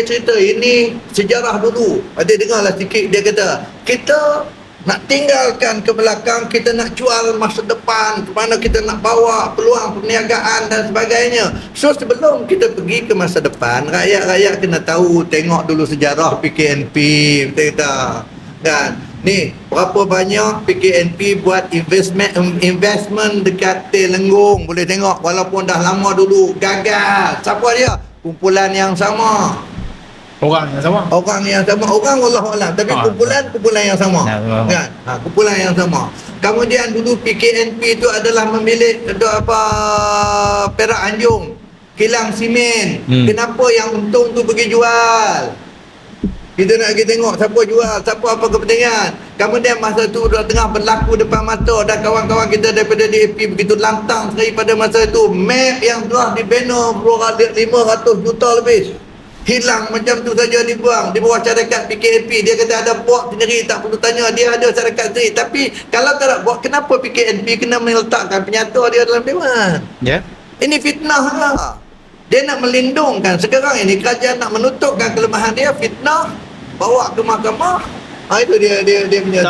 cerita ini sejarah dulu. Ada dengarlah sikit, dia kata kita nak tinggalkan ke belakang, kita nak jual masa depan, ke mana kita nak bawa peluang perniagaan dan sebagainya. So sebelum kita pergi ke masa depan, rakyat-rakyat kena tahu, tengok dulu sejarah PKNP, kita kata kan. Ni berapa banyak PKNP buat investment dekat Telenggung, boleh tengok, walaupun dah lama dulu gagal. Siapa dia? Kumpulan yang sama. Orang yang sama. Orang yang sama, orang wallahualam, tapi kumpulan yang sama. Kan? Kumpulan yang sama. Kemudian dulu PKNP itu adalah memilih Perak Anjung, kilang simen. Kenapa yang untung tu pergi jual? Kita nak pergi tengok siapa jual, siapa apa kepentingan. Kemudian masa tu dah tengah berlaku depan mata, dan kawan-kawan kita daripada DAP begitu lantang sekali pada masa itu. Map yang telah dibina 500 juta lebih hilang macam tu saja, dibuang di bawah syarikat PKNP. Dia kata ada buat sendiri, tak perlu tanya, dia ada syarikat sendiri. Tapi kalau tak nak buat, kenapa PKNP kena meletakkan penyata dia dalam dewan? Ya. Ini fitnah lah. Dia nak melindungkan. Sekarang ini kerajaan nak menutupkan kelemahan dia, fitnah, bawa ke mahkamah. Itu dia punya tu.